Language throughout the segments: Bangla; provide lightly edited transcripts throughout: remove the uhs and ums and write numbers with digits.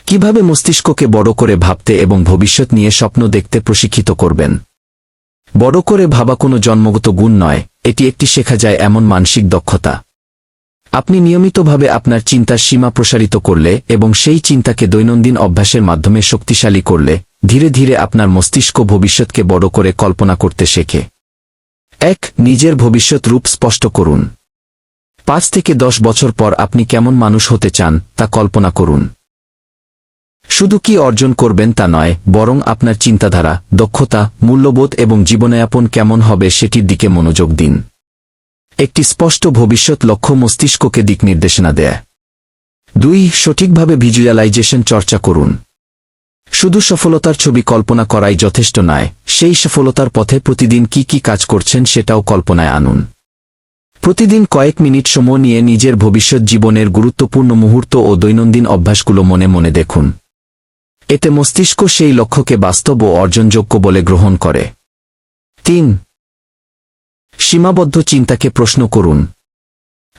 কিভাবে মস্তিষ্ককে বড় করে ভাবতে এবং ভবিষ্যৎ নিয়ে স্বপ্ন দেখতে প্রশিক্ষিত করবেন। বড় করে ভাবা কোনো জন্মগত গুণ নয়, এটি একটি শেখা যায় এমন মানসিক দক্ষতা। আপনি নিয়মিতভাবে আপনার চিন্তার সীমা প্রসারিত করলে এবং সেই চিন্তাকে দৈনন্দিন অভ্যাসের মাধ্যমে শক্তিশালী করলে ধীরে ধীরে আপনার মস্তিষ্ক ভবিষ্যৎকে বড় করে কল্পনা করতে শেখে। 1. নিজের ভবিষ্যৎ রূপ স্পষ্ট করুন। 5 থেকে 10 বছর পর আপনি কেমন মানুষ হতে চান তা কল্পনা করুন। শুধু কি অর্জন করবেন তা নয়, বরং আপনার চিন্তাধারা, দক্ষতা, মূল্যবোধ এবং জীবনযাপন কেমন হবে সেটির দিকে মনোযোগ দিন। একটি স্পষ্ট ভবিষ্যৎ লক্ষ্য মস্তিষ্ককে দিক নির্দেশনা দেয়। 2. সঠিকভাবে ভিজুয়ালাইজেশন চর্চা করুন। শুধু সফলতার ছবি কল্পনা করাই যথেষ্ট নয়, সেই সফলতার পথে প্রতিদিন কি কি কাজ করছেন সেটাও কল্পনায় আনুন। প্রতিদিন কয়েক মিনিট সময় নিয়ে নিজের ভবিষ্যৎ জীবনের গুরুত্বপূর্ণ মুহূর্ত ও দৈনন্দিন অভ্যাসগুলো মনে মনে দেখুন। এতে মস্তিষ্ক সেই লক্ষ্যকে বাস্তব ও অর্জনযোগ্য বলে গ্রহণ করে। 3. সীমাবদ্ধ চিন্তাকে প্রশ্ন করুন।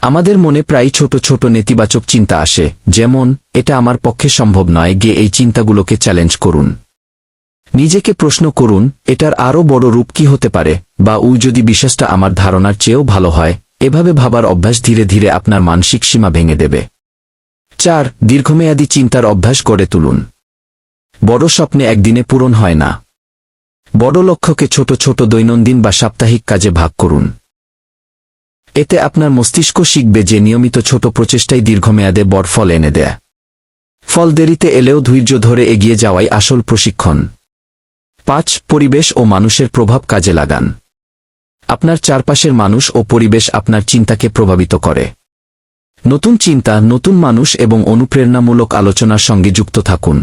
আমাদের মনে প্রায় ছোট ছোট নেতিবাচক চিন্তা আসে, যেমন এটা আমার পক্ষে সম্ভব নয়। এই চিন্তাগুলোকে চ্যালেঞ্জ করুন। নিজেকে প্রশ্ন করুন, এটার আরও বড় রূপ কি হতে পারে, বা যদি বিশ্বাসটা আমার ধারণার চেয়েও ভালো হয়। এভাবে ভাবার অভ্যাস ধীরে ধীরে আপনার মানসিক সীমা ভেঙে দেবে। 4. দীর্ঘমেয়াদী চিন্তার অভ্যাস গড়ে তুলুন। বড় স্বপ্নে একদিনে পূরণ হয় না। বড় লক্ষ্যকে ছোট ছোট দৈনন্দিন বা সাপ্তাহিক কাজে ভাগ করুন। এতে আপনার মস্তিষ্ক শিখবে যে নিয়মিত ছোট প্রচেষ্টাই দীর্ঘমেয়াদে বড় ফল এনে দেয়। ফল দেরিতে এলেও ধৈর্য ধরে এগিয়ে যাওয়াই আসল প্রশিক্ষণ। 5. পরিবেশ ও মানুষের প্রভাব কাজে লাগান। আপনার চারপাশের মানুষ ও পরিবেশ আপনার চিন্তাকে প্রভাবিত করে। নতুন চিন্তা, নতুন মানুষ এবং অনুপ্রেরণামূলক আলোচনার সঙ্গে যুক্ত থাকুন।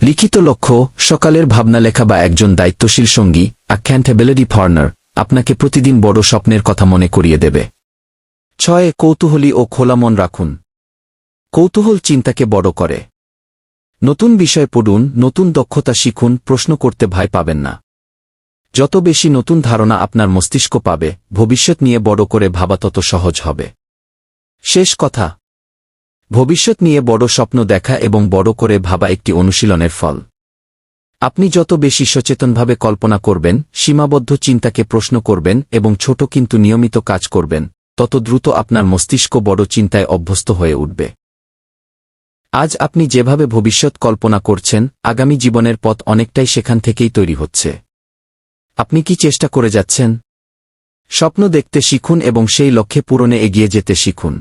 লিখিত লক্ষ্য, সকালের ভাবনা লেখা বা একজন দায়িত্বশীল সঙ্গী, অ্যাকাউন্টেবিলিটি পার্টনার, আপনাকে প্রতিদিন বড় স্বপ্নের কথা মনে করিয়ে দেবে। 6. কৌতূহলী ও খোলা মন রাখুন। কৌতূহল চিন্তাকে বড় করে। নতুন বিষয় পড়ুন, নতুন দক্ষতা শিখুন, প্রশ্ন করতে ভয় পাবেন না। যত বেশি নতুন ধারণা আপনার মস্তিষ্ক পাবে, ভবিষ্যৎ নিয়ে বড় করে ভাবা তত সহজ হবে। শেষ কথা, ভবিষ্যৎ নিয়ে বড় স্বপ্ন দেখা এবং বড় করে ভাবা একটি অনুশীলনের ফল। আপনি যত বেশি সচেতনভাবে কল্পনা করবেন, সীমাবদ্ধ চিন্তাকে প্রশ্ন করবেন এবং ছোট কিন্তু নিয়মিত কাজ করবেন, তত দ্রুত আপনার মস্তিষ্ক বড় চিন্তায় অভ্যস্ত হয়ে উঠবে। আজ আপনি যেভাবে ভবিষ্যৎ কল্পনা করছেন, আগামী জীবনের পথ অনেকটাই সেখান থেকেই তৈরি হচ্ছে। আপনি কি চেষ্টা করে যাচ্ছেন? স্বপ্ন দেখতে শিখুন এবং সেই লক্ষ্যে পূরণে এগিয়ে যেতে শিখুন।